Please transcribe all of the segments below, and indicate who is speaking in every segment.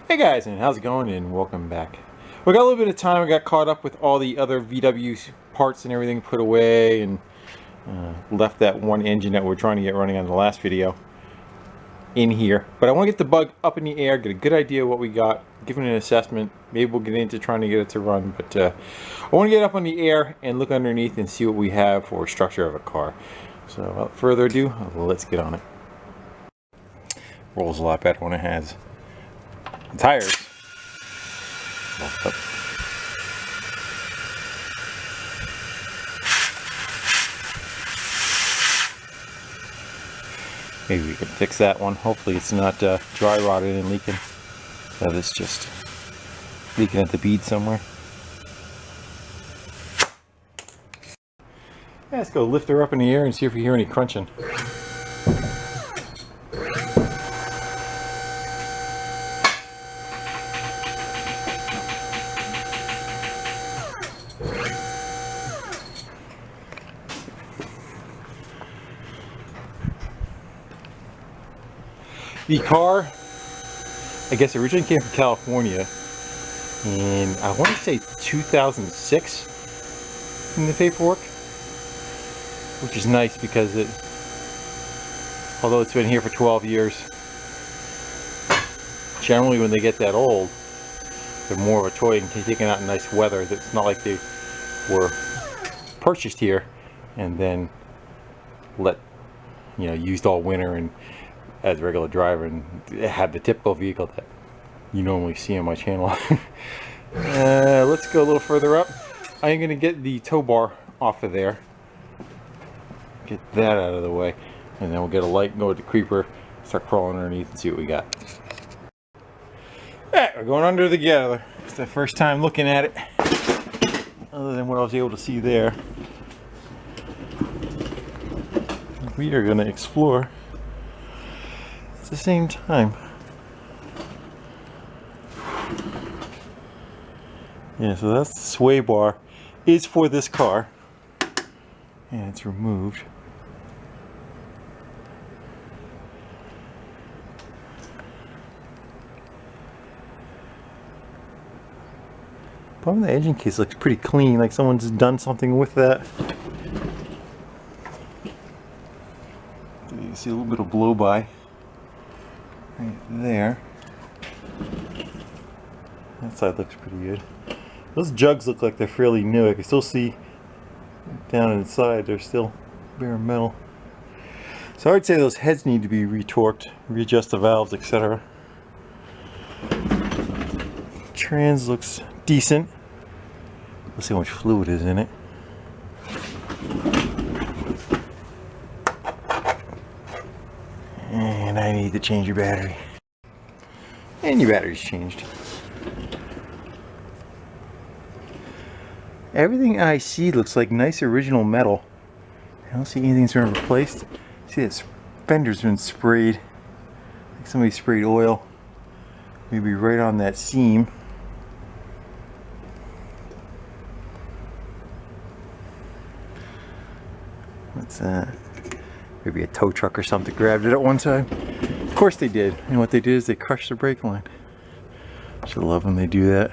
Speaker 1: Hey guys, and how's it going? And welcome back. We got a little bit of time. We got caught up with all the other VW parts and everything put away, and left that one engine that we are trying to get running on the last video in here. But I want to get the bug up in the air, get a good idea of what we got, give it an assessment. Maybe we'll get into trying to get it to run. But I want to get up on the air and look underneath and see what we have for structure of a car. So without further ado, let's get on it. Rolls a lot better when it has tires. Maybe we can fix that one. Hopefully it's not dry rotted and leaking. That is just leaking at the bead somewhere. Yeah, let's go lift her up in the air and see if we hear any crunching. The car, I guess, originally came from California in, I want to say 2006 in the paperwork, which is nice because it, although it's been here for 12 years, generally when they get that old, they're more of a toy and taken out in nice weather. It's not like they were purchased here and then used all winter and as a regular driver and have the typical vehicle that you normally see on my channel. Let's go a little further up. I am going to get the tow bar off of there, get that out of the way, and then we'll get a light and go with the creeper, start crawling underneath and see what we got. Alright, we're going under together. It's the first time looking at it, other than what I was able to see there. We are going to explore at the same time. Yeah, so that's the sway bar is for this car, and it's removed. Bottom of the engine case looks pretty clean, like someone's done something with that. You can see a little bit of blow by right there. That side looks pretty good. Those jugs look like they're fairly new. I can still see down inside they're still bare metal. So I would say those heads need to be retorqued, readjust the valves, etc. Trans looks decent. Let's see how much fluid is in it. And I need to change your battery. And your battery's changed. Everything I see looks like nice original metal. I don't see anything's been replaced. See, this fender's been sprayed. Like somebody sprayed oil. Maybe right on that seam. What's that? Maybe a tow truck or something grabbed it at one time. Of course they did. And what they did is they crushed the brake line. I should love when they do that.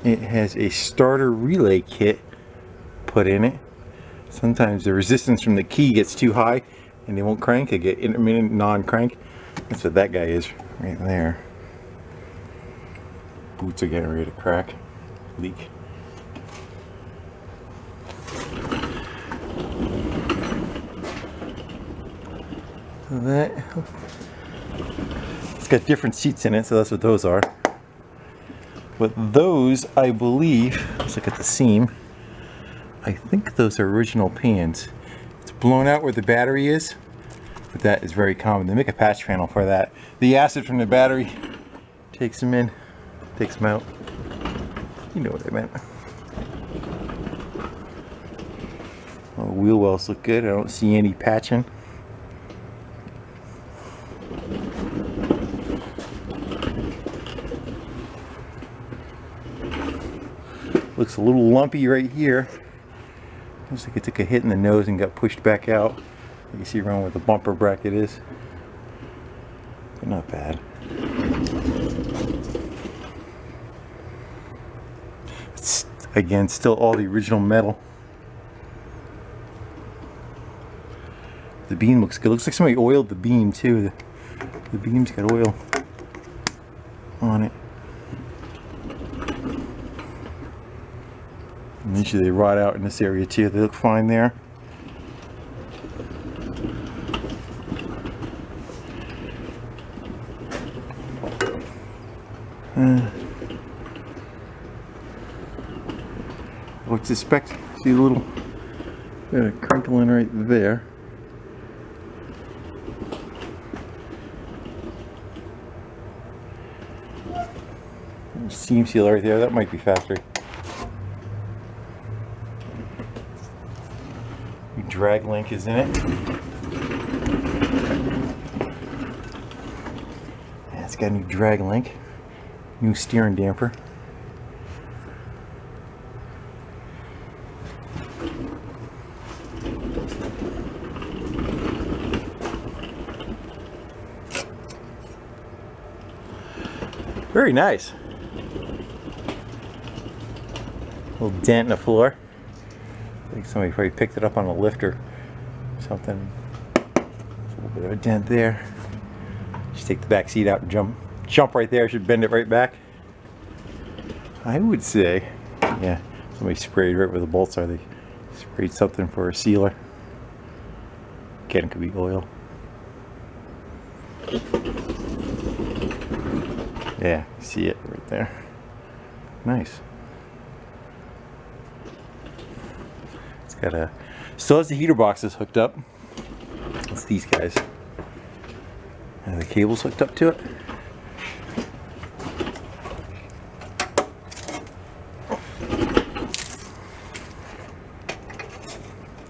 Speaker 1: It has a starter relay kit put in it. Sometimes the resistance from the key gets too high and they won't crank. They get intermittent non-crank. That's what that guy is right there. Boots are getting ready to crack, leak. So that, it's got different seats in it, so that's what those are. But those, I believe, let's look at the seam. I think those are original pans. It's blown out where the battery is, but that is very common. They make a patch panel for that. The acid from the battery takes them in, takes them out. You know what I meant. Well, the wheel wells look good. I don't see any patching. Looks a little lumpy right here. Looks like it took a hit in the nose and got pushed back out. You can see around where the bumper bracket is. But not bad. It's, again, still all the original metal. The beam looks good. Looks like somebody oiled the beam too. The beam's got oil on it. And usually they rot out in this area too. They look fine there. I would suspect, see the little crinkling right there. Seam seal right there, that might be factory. Drag link is in it. Yeah, it's got a new drag link, new steering damper. Very nice. Little dent in the floor. I think somebody probably picked it up on a lift or something. There's a little bit of a dent there. Just take the back seat out and jump right there. Should bend it right back. I would say, yeah, somebody sprayed right where the bolts are. They sprayed something for a sealer. Again, it could be oil. Yeah, see it right there. Nice. It's got a, still has the heater boxes hooked up. It's these guys. And the cable's hooked up to it.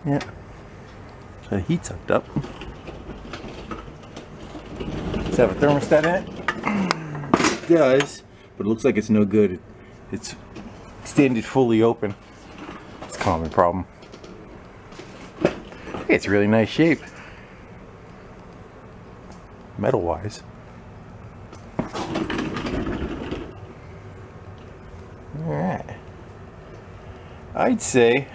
Speaker 1: Yeah. So the heat's hooked up. Does it have a thermostat in it? It does, but it looks like it's no good. It's extended fully open. It's a common problem. Hey, it's a really nice shape. Metal wise. Alright. I'd say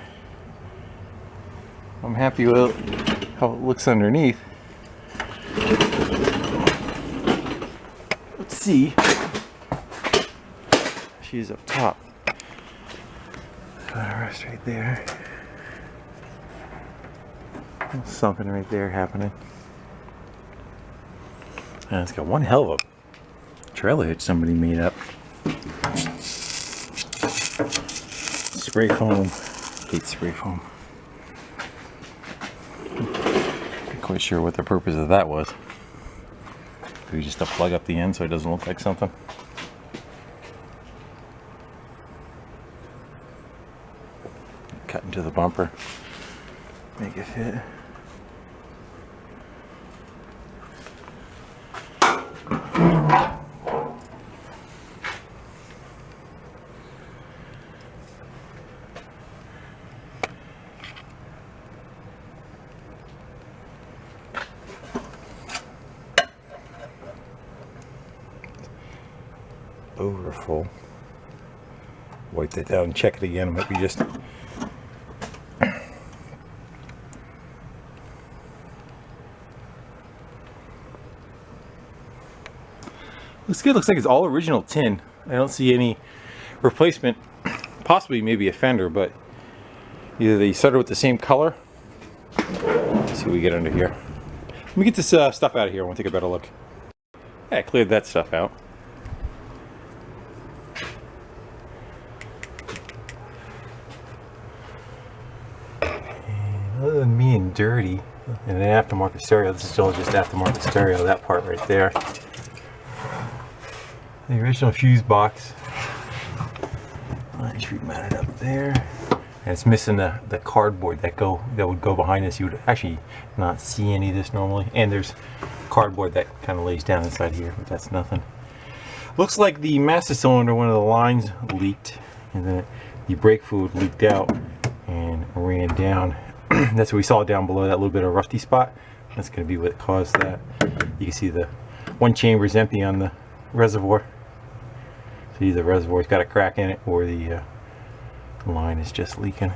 Speaker 1: I'm happy with how it looks underneath. Let's see. She's up top. Rest right there. There's something right there happening. And it's got one hell of a trailer hitch somebody made up. Spray foam. Hate spray foam. Not quite sure what the purpose of that was. Maybe just to plug up the end so it doesn't look like something. Cut into the bumper. Make it fit. Over full. Wipe that down and check it again. It might be just looks good. Looks like it's all original tin. I don't see any replacement. Possibly maybe a fender, but either they started with the same color. Let's see what we get under here. Let me get this stuff out of here. I want to take a better look. Yeah, I cleared that stuff out. Other than being dirty and an aftermarket stereo, this is still just aftermarket stereo, that part right there. The original fuse box. Line screw mounted up there. And it's missing the cardboard that would go behind this. You would actually not see any of this normally. And there's cardboard that kind of lays down inside here, but that's nothing. Looks like the master cylinder, one of the lines leaked, and then the brake fluid leaked out and ran down. That's what we saw down below, that little bit of rusty spot. That's going to be what caused that. You can see the one chamber is empty on the reservoir. So either the reservoir's got a crack in it or the line is just leaking.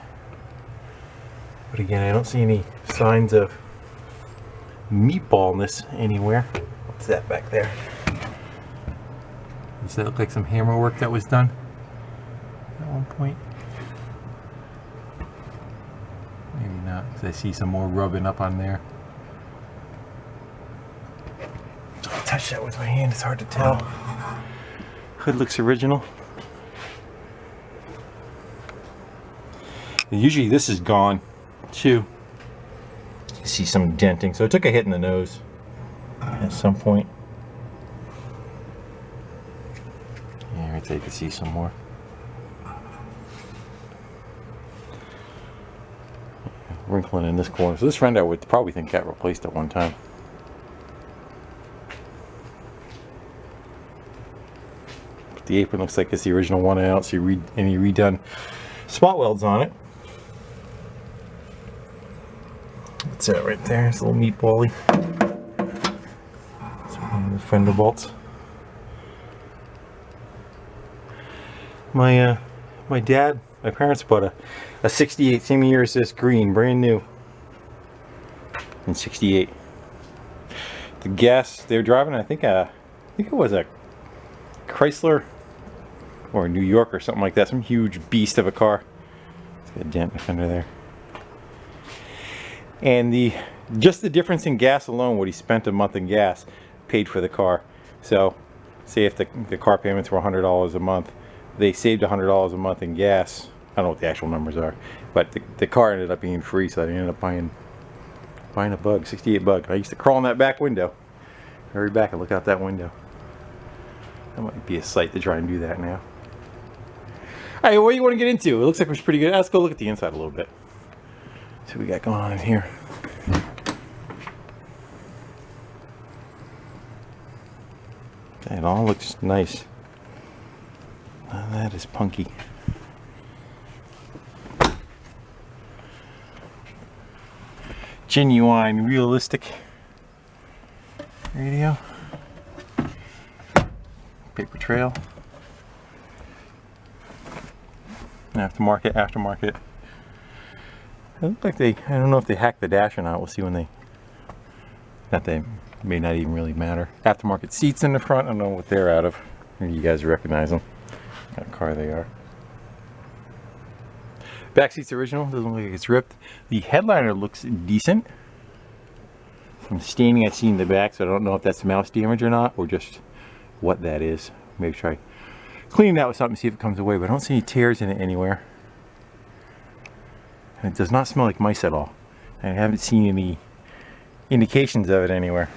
Speaker 1: But again, I don't see any signs of meatballness anywhere. What's that back there? Does that look like some hammer work that was done at one point? Maybe not, because I see some more rubbing up on there. I'll touch that with my hand, it's hard to tell. Hood looks original. Usually this is gone too. You see some denting, so it took a hit in the nose at some point. Yeah, right there you can see some more. Wrinkling in this corner. So this fender I would probably think got replaced at one time. But the apron looks like it's the original one. I don't see any redone spot welds on it. What's that right there? It's a little meatbally. It's one of the fender bolts. My parents bought a 68, same year as this, green, brand new, in 68. The gas they were driving, I think it was a Chrysler or a New York or something like that, some huge beast of a car. It's got a dent in the fender there. And just the difference in gas alone, what he spent a month in gas, paid for the car. So, say if the car payments were $100 a month, they saved $100 a month in gas. I don't know what the actual numbers are, but the car ended up being free, so they ended up buying a bug, 68 bug. I used to crawl in that back window, hurry back and look out that window. That might be a sight to try and do that now. All right, what do you want to get into? It looks like it was pretty good. Let's go look at the inside a little bit. See what we got going on in here. It all looks nice. Now that is punky. Genuine, realistic radio. Paper trail. Aftermarket. It looks like I don't know if they hacked the dash or not. We'll see when they may not even really matter. Aftermarket seats in the front. I don't know what they're out of. Maybe you guys recognize them. What kind of car they are. Back seat's original. Doesn't look like it's ripped. The headliner looks decent. From staining I've seen in the back, so I don't know if that's mouse damage or not, or just what that is. Maybe try cleaning that with something, see if it comes away. But I don't see any tears in it anywhere. And it does not smell like mice at all. I haven't seen any indications of it anywhere.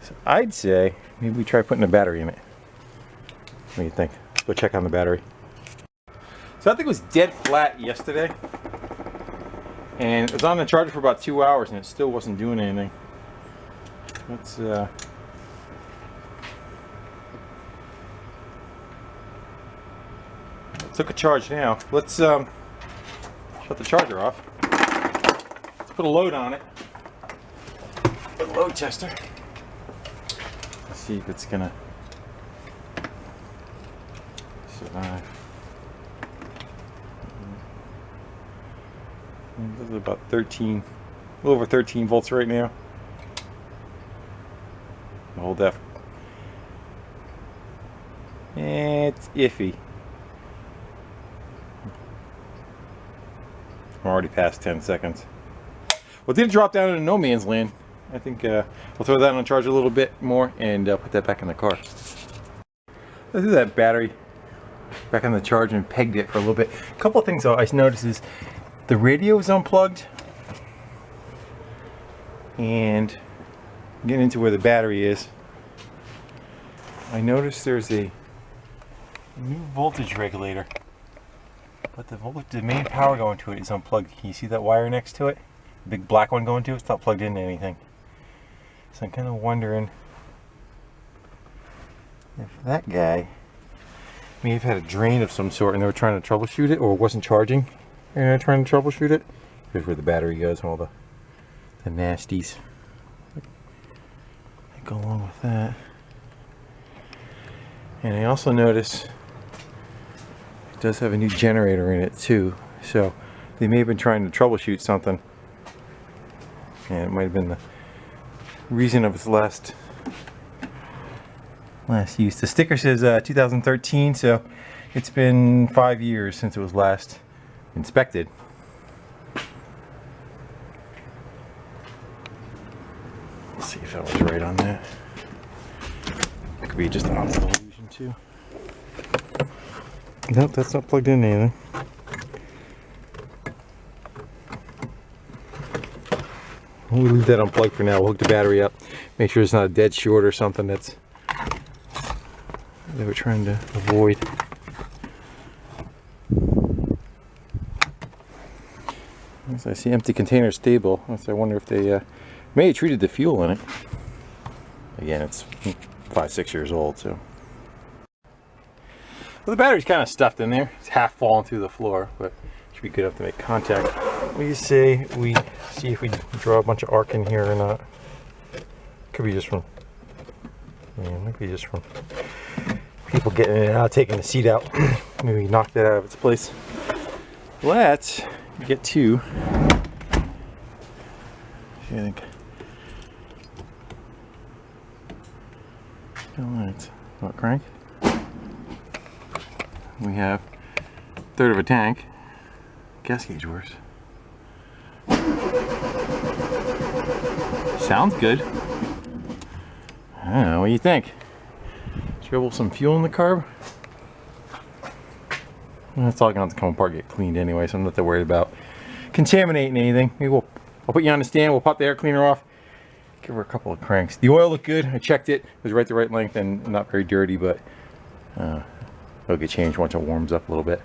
Speaker 1: So I'd say maybe we try putting a battery in it. What do you think? Let's go check on the battery. So I think it was dead flat yesterday. And it was on the charger for about 2 hours and it still wasn't doing anything. Let's took a charge now. Let's shut the charger off. Let's put a load on it. Put a load tester. Let's see if it's gonna survive. This is about 13, a little over 13 volts right now. Hold that. It's iffy. I'm already past 10 seconds. Well, it didn't drop down into no man's land. I think we'll throw that on charge a little bit more and put that back in the car. Let's do that battery back on the charge and pegged it for a little bit. A couple of things though I noticed is the radio is unplugged, and getting into where the battery is, I noticed there's a new voltage regulator, but the main power going to it is unplugged. Can you see that wire next to it? The big black one going to it? It's not plugged into anything. So I'm kind of wondering if that guy may have had a drain of some sort and they were trying to troubleshoot it, or it wasn't charging and they're trying to troubleshoot it. Here's where the battery goes and all the nasties that go along with that. And I also notice it does have a new generator in it too. So they may have been trying to troubleshoot something. And it might have been the reason of its last use. The sticker says 2013, so it's been 5 years since it was last inspected. Let's see if that was right on that. It could be just an optical illusion too. Nope, that's not plugged in anything. We'll leave that unplugged for now. We'll hook the battery up. Make sure it's not a dead short or something that we're trying to avoid. As I see empty container stable. So I wonder if they may have treated the fuel in it. Again, it's 5-6 years old, so. Well, the battery's kind of stuffed in there. It's half fallen through the floor, but it should be good enough to make contact. We say we see if we draw a bunch of arc in here or not. Could be just from, yeah, it might be just from people getting in and out, taking the seat out. Maybe knock that out of its place. Let's get to, I think, let's crank. We have a third of a tank. Gas gauge works. Sounds good. I don't know, what do you think? Scribble some fuel in the carb? Well, that's all going to come apart, get cleaned anyway, so I'm not that worried about contaminating anything. Maybe I'll put you on the stand, we'll pop the air cleaner off, give her a couple of cranks. The oil looked good, I checked it, it was right the right length and not very dirty, but it'll get changed once it warms up a little bit.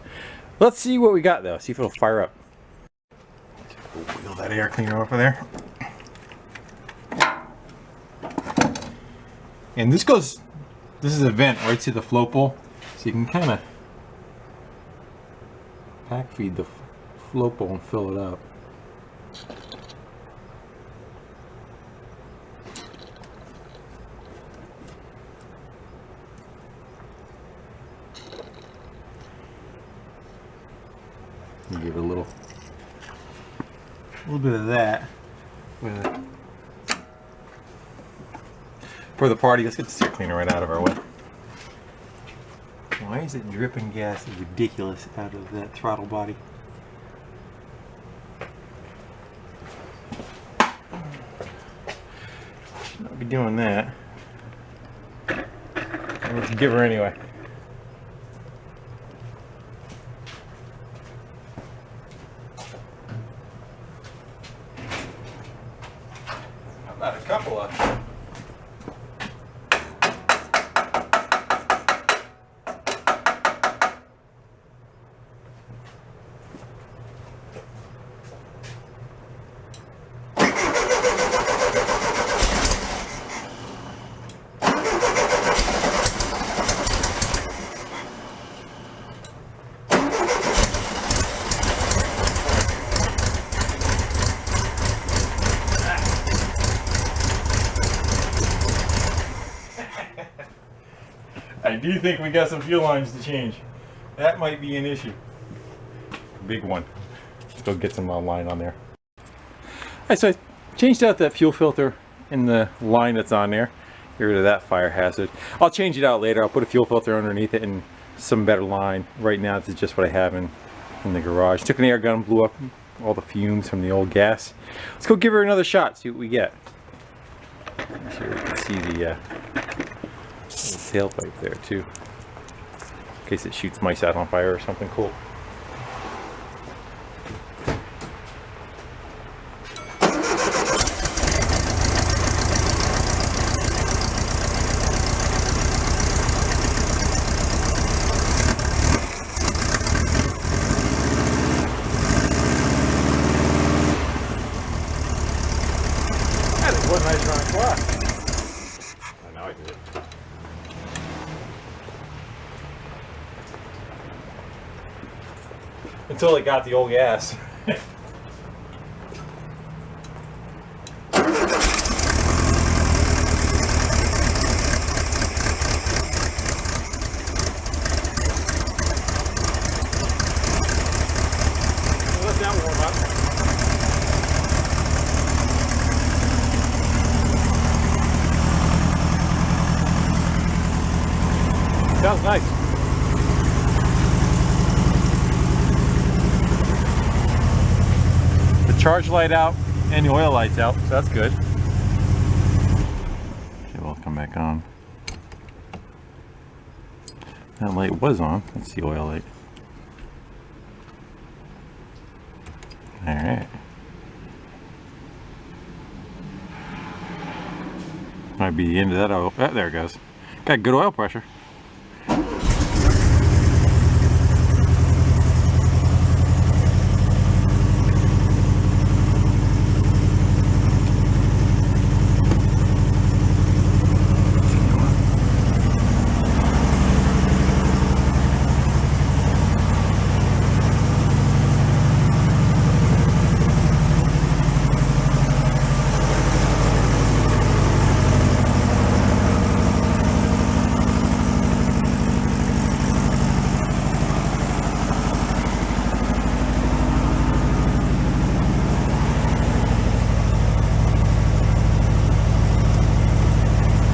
Speaker 1: Let's see what we got though, see if it'll fire up. Wheel that air cleaner off of there. And this is a vent right to the float bowl, so you can kind of pack feed the float bowl and fill it up. You give it a little bit of that for the party. Let's get the air cleaner right out of our way. Why is it dripping gas ridiculous out of that throttle body? Should not be doing that. Let's give her anyway. How about a couple of them? I do think we got some fuel lines to change. That might be an issue. Big one. Let's go get some line on there. Alright, so I changed out that fuel filter in the line that's on there. Get rid of that fire hazard. I'll change it out later. I'll put a fuel filter underneath it and some better line. Right now this is just what I have in the garage. Took an air gun, blew up all the fumes from the old gas. Let's go give her another shot, see what we get. Here we can see the tailpipe there too, in case it shoots mice out on fire or something cool. That is one nice round clock. Oh, now I did it. Until it got the old gas. Sounds nice. The charge light out and the oil light's out, so that's good. Okay, we'll come back on. That light was on. That's the oil light. Alright. Might be the end of that oil. Oh, there it goes. Got good oil pressure.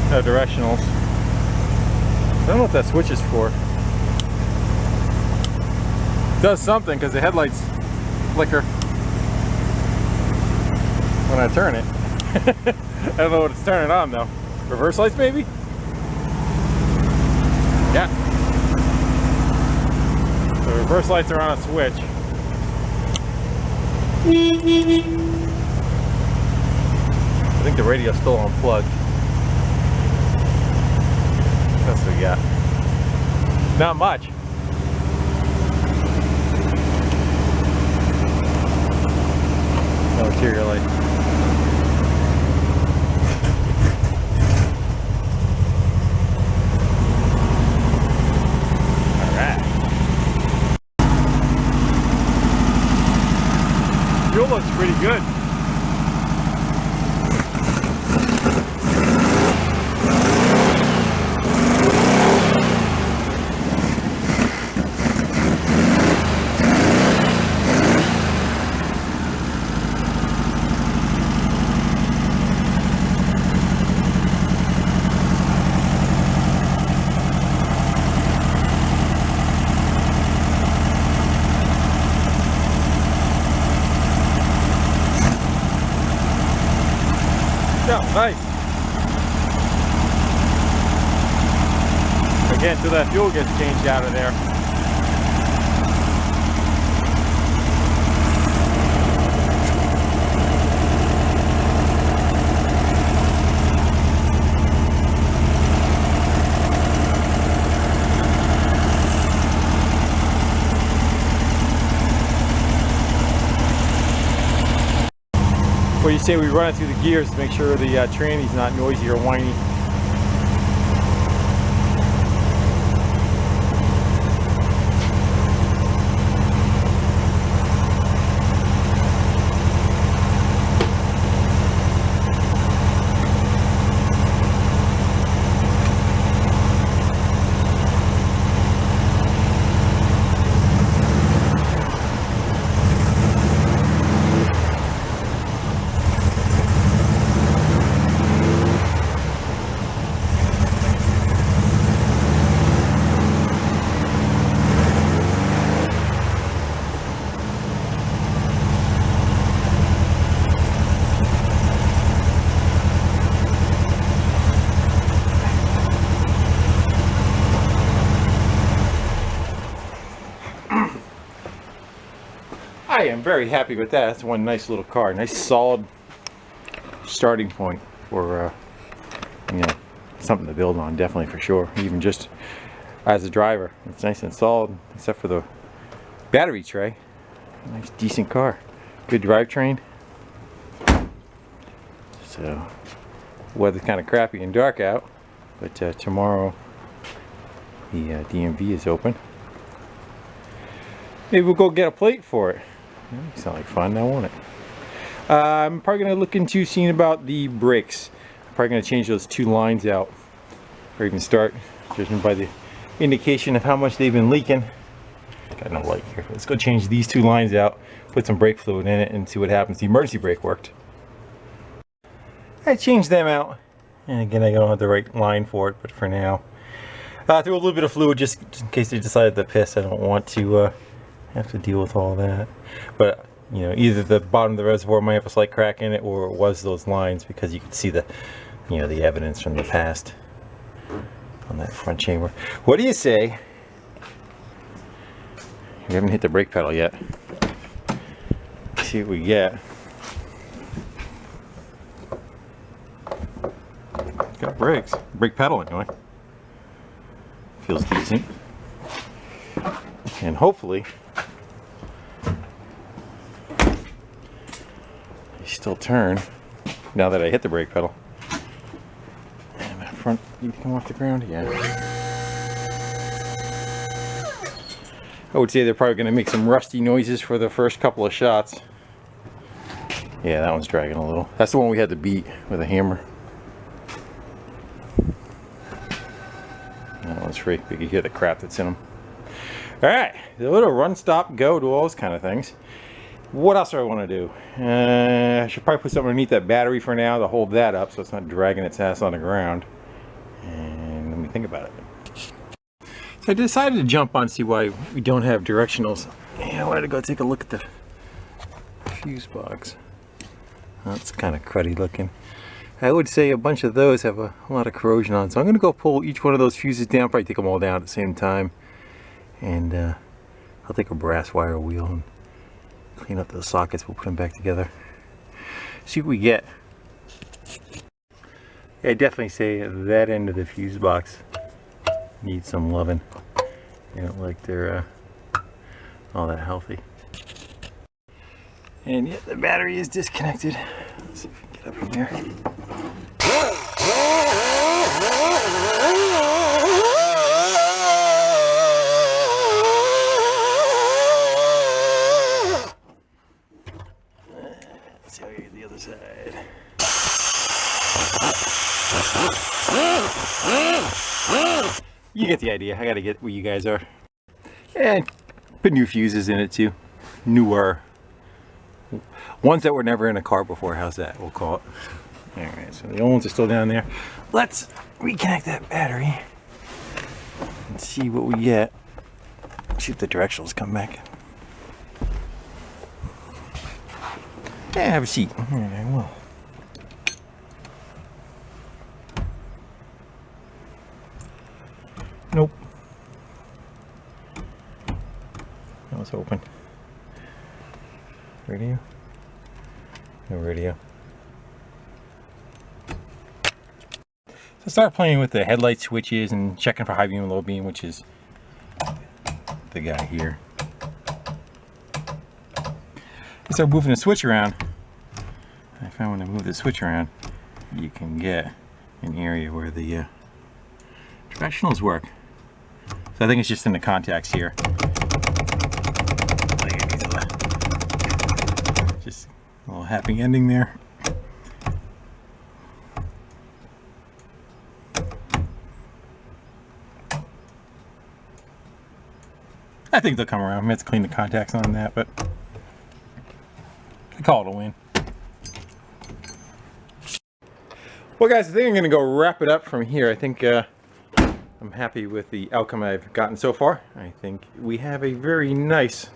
Speaker 1: No directionals. I don't know what that switch is for. It does something because the headlights flicker when I turn it. I don't know what it's turning on though. Reverse lights maybe? Yeah. The reverse lights are on a switch. I think the radio's still unplugged. What else we got? Not much. No interior light. Alright. Fuel looks pretty good. Yeah, nice. Again, till that fuel gets changed out of there. What do you say we run it through the gears to make sure the tranny's not noisy or whiny? I am very happy with that. That's one nice little car. Nice solid starting point for you know, something to build on, definitely, for sure. Even just as a driver, it's nice and solid, except for the battery tray. Nice decent car. Good drivetrain. So weather's kind of crappy and dark out, but tomorrow the DMV is open. Maybe we'll go get a plate for it. That sounds like fun now, won't it? I'm probably going to look into seeing about the brakes. I'm probably going to change those two lines out, or even start, judging by the indication of how much they've been leaking. Got no light here. Let's go change these two lines out, put some brake fluid in it, and see what happens. The emergency brake worked. I changed them out, and again, I don't have the right line for it, but for now. Threw a little bit of fluid just in case they decided to piss. I don't want to have to deal with all that. But you know, either the bottom of the reservoir might have a slight crack in it, or it was those lines, because you can see the, you know, the evidence from the past on that front chamber. What do you say? We haven't hit the brake pedal yet. Let's see what we get. Got brakes. Brake pedal anyway. Feels decent. And hopefully they still turn now that I hit the brake pedal. And that front need to come off the ground again. I would say they're probably going to make some rusty noises for the first couple of shots. Yeah, that one's dragging a little. That's the one we had to beat with a hammer. That one's free. You can hear the crap that's in them. Alright, a little run, stop, go, do all those kind of things. What else do I want to do? I should probably put something underneath that battery for now to hold that up so it's not dragging its ass on the ground. And let me think about it. So I decided to jump on, see why we don't have directionals. And I wanted to go take a look at the fuse box. That's kind of cruddy looking. I would say a bunch of those have a lot of corrosion on, so I'm going to go pull each one of those fuses down, probably take them all down at the same time. And I'll take a brass wire wheel and clean up those sockets. We'll put them back together. See what we get. Yeah, I definitely say that end of the fuse box needs some loving. I don't like they're all that healthy. And yet the battery is disconnected. Let's see if we can get up from here. Let's see how we get the other side. You get the idea. I gotta get where you guys are. And put new fuses in it too. Newer. Ones that were never in a car before. How's that? We'll call it. Alright, so the old ones are still down there. Let's reconnect that battery and see what we get. See if the directionals come back. Yeah, have a seat. Alright, well. Nope. That was open. Radio? No radio. So start playing with the headlight switches and checking for high beam and low beam, which is the guy here. I start moving the switch around. I found when I move the switch around, you can get an area where the directionals work. So I think it's just in the contacts here. Just a little happy ending there. I think they'll come around. I mean, let's clean the contacts on that, but I call it a win. Well guys, I think I'm going to go wrap it up from here. I think I'm happy with the outcome I've gotten so far. I think we have a very nice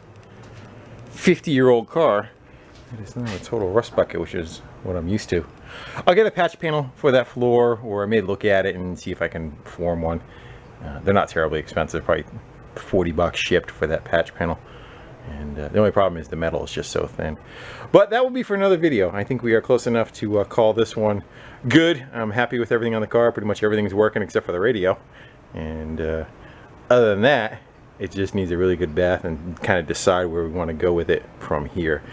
Speaker 1: 50-year-old car. It is not a total rust bucket, which is what I'm used to. I'll get a patch panel for that floor, or I may look at it and see if I can form one. They're not terribly expensive, probably 40 bucks shipped for that patch panel. And the only problem is the metal is just so thin. But that will be for another video. I think we are close enough to call this one good. I'm happy with everything on the car. Pretty much everything's working except for the radio. And other than that, it just needs a really good bath and kind of decide where we want to go with it from here.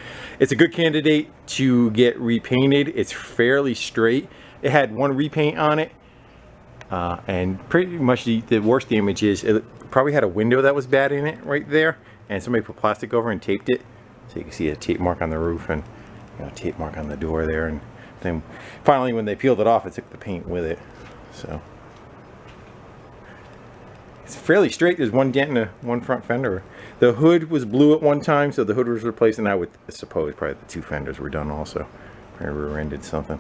Speaker 1: It's a good candidate to get repainted. It's fairly straight. It had one repaint on it. And pretty much the worst damage is it probably had a window that was bad in it right there. And somebody put plastic over and taped it. So you can see a tape mark on the roof and a tape mark on the door there. And then finally when they peeled it off, it took the paint with it. So it's fairly straight. There's one dent in the one front fender. The hood was blue at one time, so the hood was replaced, and I would suppose probably the two fenders were done also. Probably rear-ended something.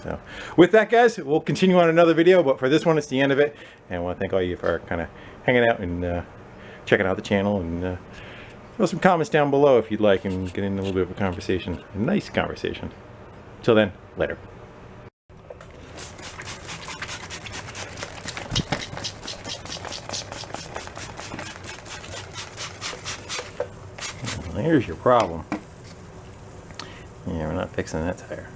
Speaker 1: So with that, guys, we'll continue on another video, but for this one, it's the end of it. And I want to thank all you for kind of hanging out and checking out the channel, and throw some comments down below if you'd like, and get in a little bit of a conversation, a nice conversation. Till then, later. Here's your problem. Yeah, we're not fixing that tire.